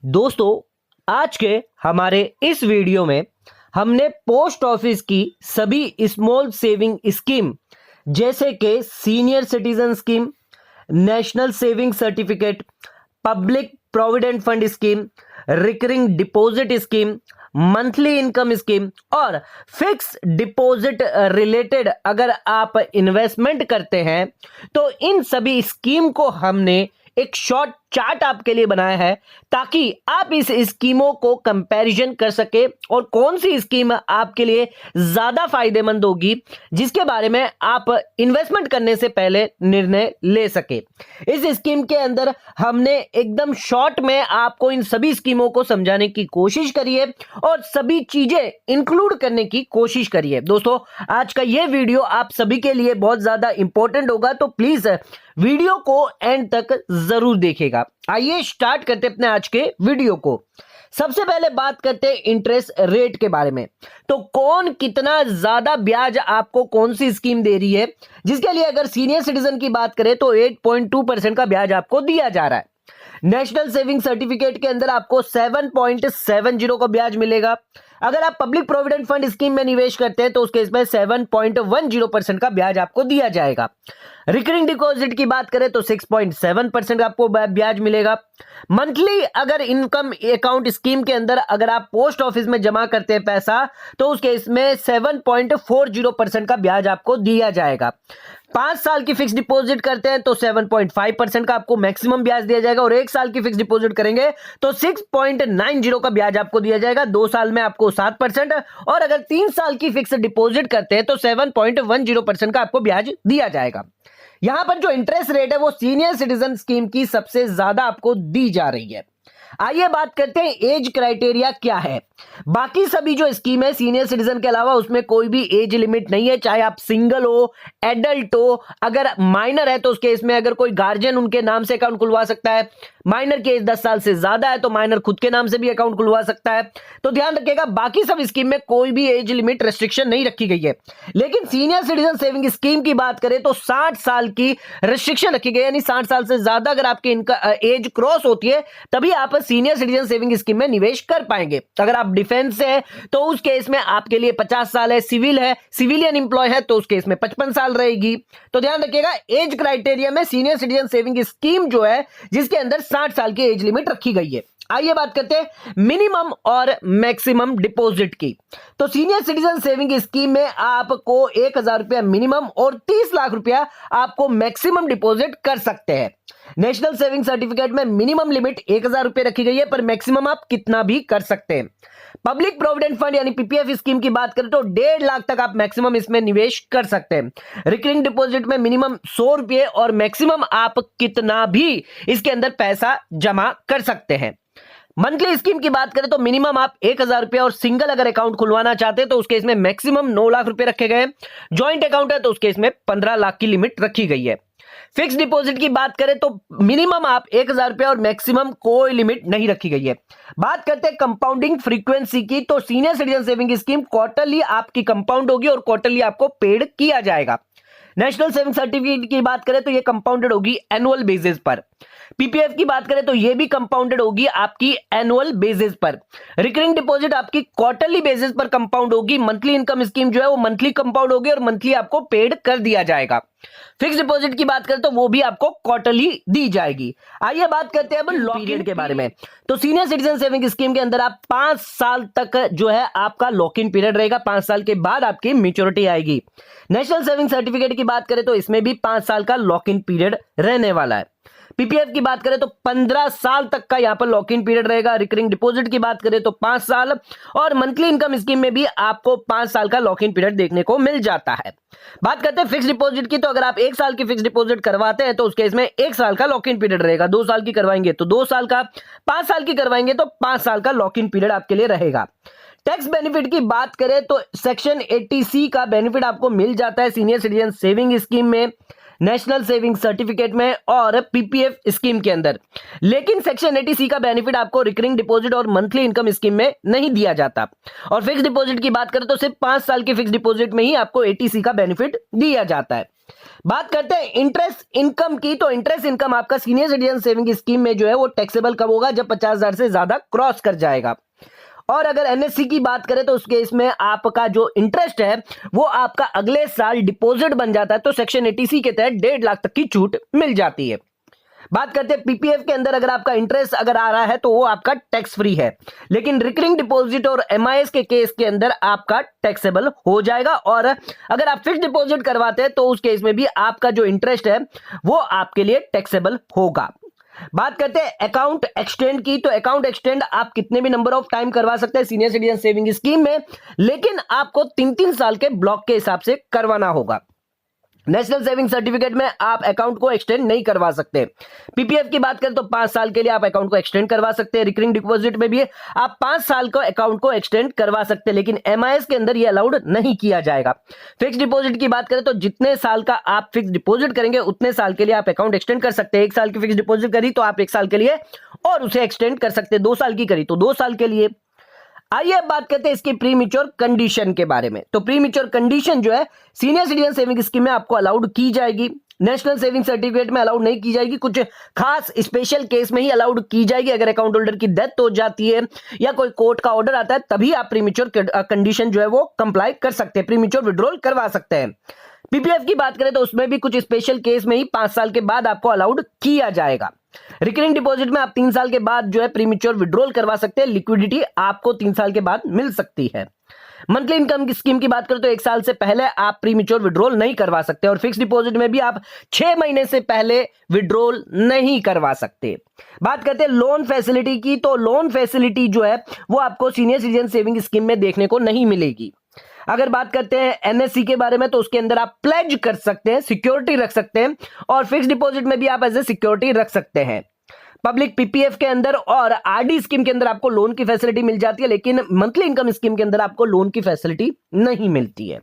दोस्तों, आज के हमारे इस वीडियो में हमने पोस्ट ऑफिस की सभी स्मॉल सेविंग स्कीम जैसे कि senior citizen scheme, national saving certificate, public provident fund scheme, recurring deposit scheme, monthly income scheme और फिक्स डिपॉजिट रिलेटेड अगर आप इन्वेस्टमेंट करते हैं तो इन सभी स्कीम को हमने एक शॉर्ट चार्ट आपके लिए बनाया है ताकि आप इस स्कीमों को कंपैरिजन कर सके और कौन सी स्कीम आपके लिए ज्यादा फायदेमंद होगी जिसके बारे में आप इन्वेस्टमेंट करने से पहले निर्णय ले सके। इस स्कीम के अंदर हमने एकदम शॉर्ट में आपको इन सभी स्कीमों को समझाने की कोशिश करी है और सभी चीजें इंक्लूड करने की कोशिश करी है। दोस्तों, आज का यह वीडियो आप सभी के लिए बहुत ज्यादा इंपॉर्टेंट होगा, तो प्लीज वीडियो को एंड तक जरूर देखिएगा। आइए स्टार्ट करते अपने आज के वीडियो को। सबसे पहले बात करते हैं इंटरेस्ट रेट के बारे में। तो कौन कितना ज्यादा ब्याज आपको कौन सी स्कीम दे रही है, जिसके लिए अगर सीनियर सिटीजन की बात करें तो 8.2% का ब्याज आपको दिया जा रहा है। नेशनल सेविंग सर्टिफिकेट के अंदर आपको 7.70 का ब्याज मिलेगा। अगर आप पब्लिक प्रोविडेंट फंड स्कीम में निवेश करते हैं तो उसके इसमें 7.10% का ब्याज आपको दिया जाएगा। रिकरिंग डिपॉजिट की बात करें तो 6.7% का आपको ब्याज मिलेगा। मंथली अगर इनकम अकाउंट स्कीम के अंदर अगर आप पोस्ट ऑफिस में जमा करते हैं पैसा तो उसके इसमें 7.40% का ब्याज आपको दिया जाएगा। 5 साल की फिक्स डिपॉजिट करते हैं तो 7.5% का आपको मैक्सिमम ब्याज दिया जाएगा और 1 साल की फिक्स डिपॉजिट करेंगे तो 6.90 का ब्याज आपको दिया जाएगा। 2 साल में आपको 7% और अगर 3 साल की फिक्स डिपॉजिट करते हैं तो 7.10% का आपको ब्याज दिया जाएगा। यहां पर जो इंटरेस्ट रेट है वो सीनियर सिटीजन स्कीम की सबसे ज्यादा आपको दी जा रही है। आइए बात करते हैं एज क्राइटेरिया क्या है। बाकी सभी जो स्कीम है सीनियर सिटीजन के अलावा उसमें कोई भी एज लिमिट नहीं है, चाहे आप सिंगल हो, एडल्ट हो, अगर माइनर है तो उसके इसमें अगर कोई गार्जियन उनके नाम से अकाउंट खुलवा सकता है। माइनर की एज 10 साल से ज्यादा है तो माइनर खुद के नाम से भी अकाउंट खुलवा सकता है। तो ध्यान रखिएगा, बाकी सब स्कीम में कोई भी एज लिमिट रेस्ट्रिक्शन नहीं रखी गई है, लेकिन सीनियर सिटीजन सेविंग स्कीम की बात करें तो 60 साल की रेस्ट्रिक्शन रखी गई, यानी 60 साल से ज्यादा अगर आपकी इनका एज क्रॉस होती है तभी आप सीनियर सिटीजन सेविंग स्कीम में निवेश कर पाएंगे। अगर आप डिफेंस से है तो उस केस में आपके लिए 50 साल है, सिविल है, सिविलियन एम्प्लॉय है तो उस केस में 55 साल रहेगी। तो ध्यान रखिएगा, एज क्राइटेरिया में सीनियर सिटीजन सेविंग स्कीम जो है जिसके अंदर 60 साल की एज लिमिट रखी गई है। आइए बात करते हैं मिनिमम और मैक्सिमम डिपॉजिट की। तो सीनियर सिटीजन सेविंग स्कीम में आपको 1000 रुपया मिनिमम और 30 लाख रुपया आपको मैक्सिमम डिपॉजिट कर सकते हैं। नेशनल सेविंग सर्टिफिकेट में मिनिमम लिमिट 1000 रुपए रखी गई है, पर मैक्सिमम आप कितना भी कर सकते हैं। पब्लिक प्रोविडेंट फंड यानी पीपीएफ स्कीम की बात करें तो 1.5 लाख तक आप मैक्सिमम इसमें निवेश कर सकते हैं। रिकरिंग डिपॉजिट में मिनिमम 100 रुपए और मैक्सिमम आप कितना भी इसके अंदर पैसा जमा कर सकते हैं। मंथली स्कीम की बात करें तो मिनिमम आप 1000 रुपए और सिंगल अगर अकाउंट खुलवाना चाहते हैं तो उसके इसमें मैक्सिमम 9 लाख रुपए रखे गए हैं। ज्वाइंट अकाउंट है तो उसके इसमें 15 लाख की लिमिट रखी गई है। फिक्स डिपॉजिट की बात करें तो मिनिमम आप 1000 रुपए और मैक्सिमम कोई लिमिट नहीं रखी गई है। बात करते हैं कंपाउंडिंग फ्रीक्वेंसी की, तो senior citizen saving scheme quarterly आपकी कंपाउंड होगी और क्वार्टरली आपको पेड किया जाएगा। नेशनल सेविंग सर्टिफिकेट की बात करें तो ये कंपाउंडेड होगी एनुअल बेसिस पर। पीपीएफ की बात करें तो ये भी कंपाउंडेड होगी आपकी एनुअल बेसिस पर। रिकरिंग डिपॉजिट आपकी क्वार्टरली बेसिस पर कंपाउंड होगी। मंथली इनकम स्कीम जो है वो मंथली कंपाउंड होगी और मंथली आपको पेड कर दिया जाएगा। फिक्स डिपॉजिट की बात करें तो वो भी आपको क्वार्टरली दी जाएगी। आइए बात करते हैं अब लॉक पीरियड के बारे में। तो सीनियर सिटीजन सेविंग स्कीम के अंदर आप 5 साल तक जो है आपका लॉक इन पीरियड रहेगा। 5 साल के बाद आपकी मैच्योरिटी आएगी। नेशनल सेविंग सर्टिफिकेट की बात करें तो इसमें भी 5 साल का लॉक इन पीरियड रहने वाला है। पीपीएफ की बात करें तो 15 साल तक का यहां पर लॉक इन पीरियड रहेगा। रिकरिंग डिपॉजिट की बात करें तो 5 साल और मंथली इनकम स्कीम में भी आपको 5 साल का लॉक इन पीरियड देखने को मिल जाता है। बात करते हैं फिक्स डिपॉजिट की, तो अगर आप 1 साल की फिक्स डिपॉजिट करवाते हैं तो उसके इसमें 1 साल का लॉक इन पीरियड रहेगा। 2 साल की करवाएंगे तो 2 साल का, 5 साल की करवाएंगे तो 5 साल का लॉक इन पीरियड आपके लिए रहेगा। टैक्स बेनिफिट की बात करें तो सेक्शन 80C का बेनिफिट आपको मिल जाता है सीनियर सिटीजन सेविंग स्कीम में, नेशनल सेविंग सर्टिफिकेट में और पीपीएफ स्कीम के अंदर, लेकिन सेक्शन 80C का बेनिफिट आपको रिकरिंग डिपॉजिट और मंथली इनकम स्कीम में नहीं दिया जाता। और फिक्स डिपॉजिट की बात करें तो सिर्फ 5 साल की फिक्स डिपॉजिट में ही आपको 80C का बेनिफिट दिया जाता है। बात करते हैं इंटरेस्ट इनकम की, तो इंटरेस्ट इनकम आपका सीनियर सिटीजन सेविंग स्कीम में जो है वो टैक्सेबल कब होगा, जब 50,000 से ज्यादा क्रॉस कर जाएगा। और अगर एनएससी की बात करें तो उस केस में आपका जो इंटरेस्ट है वो आपका अगले साल डिपॉजिट बन जाता है, तो सेक्शन 80C के तहत 1.5 लाख तक की छूट मिल जाती है। बात करते हैं पीपीएफ के अंदर अगर आपका इंटरेस्ट अगर आ रहा है तो वो आपका टैक्स फ्री है, लेकिन रिकरिंग डिपॉजिट और एमआईएस के केस के अंदर आपका टैक्सेबल हो जाएगा। और अगर आप फिक्स डिपॉजिट करवाते हैं तो उस केस में भी आपका जो इंटरेस्ट है वो आपके लिए टैक्सेबल होगा। बात करते हैं अकाउंट एक्सटेंड की, तो अकाउंट एक्सटेंड आप कितने भी नंबर ऑफ टाइम करवा सकते हैं सीनियर सिटीजन सेविंग स्कीम में, लेकिन आपको 3-3 साल के ब्लॉक के हिसाब से करवाना होगा। नेशनल सेविंग सर्टिफिकेट में आप अकाउंट को एक्सटेंड नहीं करवा सकते। पीपीएफ की बात करें तो 5 साल के लिए आप अकाउंट को एक्सटेंड करवा सकते हैं। रिकरिंग डिपॉजिट में भी आप 5 साल को अकाउंट को एक्सटेंड करवा सकते हैं, लेकिन एमआईएस के अंदर ये अलाउड नहीं किया जाएगा। फिक्स डिपॉजिट की बात करें तो जितने साल का आप फिक्स डिपॉजिट करेंगे उतने साल के लिए आप अकाउंट एक्सटेंड कर सकते हैं। 1 साल की फिक्स डिपॉजिट करी तो आप 1 साल के लिए और उसे एक्सटेंड कर सकते हैं। 2 साल की करी तो 2 साल के लिए। आइए अब बात करते हैं इसकी प्री मैच्योर कंडीशन के बारे में। तो प्री मैच्योर कंडीशन जो है सीनियर सिटीजन सेविंग स्कीम में आपको अलाउड की जाएगी, नेशनल सेविंग सर्टिफिकेट में अलाउड नहीं की जाएगी। कुछ खास स्पेशल केस में ही अलाउड की जाएगी, अगर अकाउंट होल्डर की डेथ हो जाती है या कोई कोर्ट का ऑर्डर आता है तभी आप प्री मैच्योर कंडीशन जो है वो कंप्लाई कर सकते हैं, प्री मैच्योर विड्रॉल करवा सकते हैं। पीपीएफ की बात करें तो उसमें भी कुछ स्पेशल केस में ही 5 साल के बाद आपको अलाउड किया जाएगा। रिकरिंग डिपॉजिट में आप 3 साल के बाद जो है प्रीमेच्योर विड्रॉल करवा सकते हैं, लिक्विडिटी आपको 3 साल के बाद मिल सकती है। मंथली इनकम की स्कीम की बात करें तो 1 साल से पहले आप प्रीमेच्योर विड्रॉल नहीं करवा सकते, और फिक्स डिपॉजिट में भी आप 6 महीने से पहले विड्रॉल नहीं करवा सकते। बात करते हैं लोन फैसिलिटी की, तो लोन फैसिलिटी जो है वो आपको सीनियर सिटीजन सेविंग स्कीम में देखने को नहीं मिलेगी। अगर बात करते हैं एनएससी के बारे में तो उसके अंदर आप प्लेज कर सकते हैं, सिक्योरिटी रख सकते हैं, और फिक्स डिपॉजिट में भी आप एज ए सिक्योरिटी रख सकते हैं। पब्लिक पीपीएफ के अंदर और आरडी स्कीम के अंदर आपको लोन की फैसिलिटी मिल जाती है, लेकिन मंथली इनकम स्कीम के अंदर आपको लोन की फैसिलिटी नहीं मिलती है।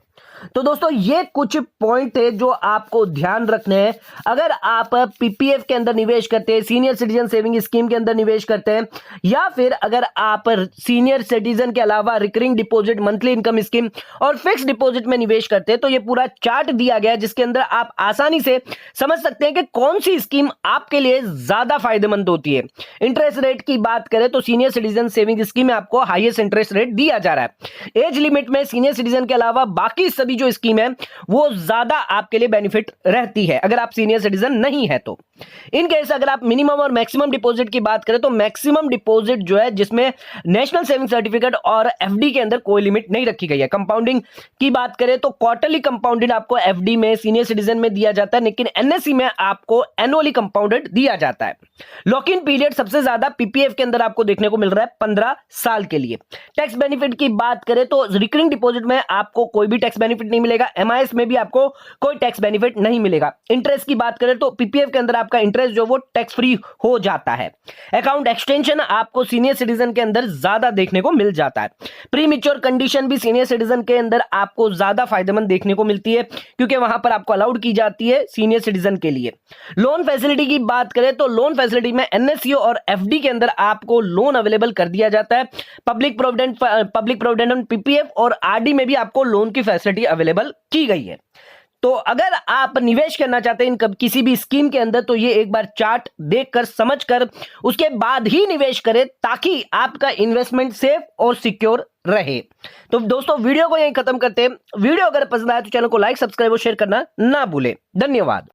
तो दोस्तों ये कुछ पॉइंट थे जो आपको ध्यान रखने हैं। अगर आप पीपीएफ के अंदर निवेश करते हैं, सीनियर सिटीजन सेविंग स्कीम के अंदर निवेश करते हैं, या फिर अगर आप सीनियर सिटीजन के अलावा recurring deposit, monthly income scheme और फिक्स डिपॉजिट में निवेश करते हैं, तो ये पूरा चार्ट दिया गया है जिसके अंदर आप आसानी से समझ सकते हैं कि कौन सी स्कीम आपके लिए ज्यादा फायदेमंद होती है। इंटरेस्ट रेट की बात करें तो सीनियर सिटीजन सेविंग स्कीम में आपको हाईएस्ट इंटरेस्ट रेट दिया जा रहा है। एज लिमिट में सीनियर सिटीजन के अलावा बाकी सभी जो स्कीम है वो ज्यादा आपके लिए बेनिफिट रहती है अगर आप सीनियर सिटीजन नहीं है तो। इन केस अगर आप मिनिमम और मैक्सिमम डिपॉजिट की बात करें तो मैक्सिमम डिपॉजिट जो है जिसमें नेशनल सेविंग सर्टिफिकेट और एफडी के अंदर कोई लिमिट नहीं रखी गई है। कंपाउंडिंग की बात करें तो क्वार्टरली कंपाउंडेड आपको एफडी में, सीनियर सिटीजन में दिया जाता है, लेकिन एनएससी में आपको एनुअली कंपाउंडेड दिया जाता है। लॉक इन पीरियड सबसे ज्यादा पीपीएफ के अंदर आपको देखने को मिल रहा है 15 साल के लिए। टैक्स बेनिफिट की बात करें तो रिकरिंग डिपॉजिट में आपको कोई भी टैक्स बेनिफिट नहीं मिलेगा, एमआईएस में भी आपको कोई टैक्स बेनिफिट नहीं मिलेगा। इंटरेस्ट की बात करें तो पीपीएफ के अंदर आपका इंटरेस्ट जो वो टैक्स फ्री हो जाता है। अकाउंट एक्सटेंशन आपको सीनियर सिटीजन के अंदर ज्यादा देखने को मिल जाता है। प्री मैच्योर कंडीशन भी सीनियर सिटीजन के अंदर आपको ज्यादा फायदेमंद देखने को मिलती है क्योंकि वहां पर आपको अलाउड की जाती है सीनियर सिटीजन के लिए। लोन फैसिलिटी की बात करें तो लोन फैसिलिटी में एनएससी और एफडी के अंदर आपको लोन अवेलेबल कर दिया जाता है। पब्लिक प्रोविडेंट पीपीएफ और आरडी में भी आपको लोन की फैसिलिटी अवेलेबल की गई है। तो अगर आप निवेश करना चाहते हैं किसी भी स्कीम के अंदर तो ये एक बार चार्ट देखकर समझकर उसके बाद ही निवेश करें ताकि आपका इन्वेस्टमेंट सेफ और सिक्योर रहे। तो दोस्तों वीडियो को यहीं खत्म करते हैं। वीडियो अगर पसंद आया तो चैनल को लाइक, सब्सक्राइब और शेयर करना ना भूलें। धन्यवाद।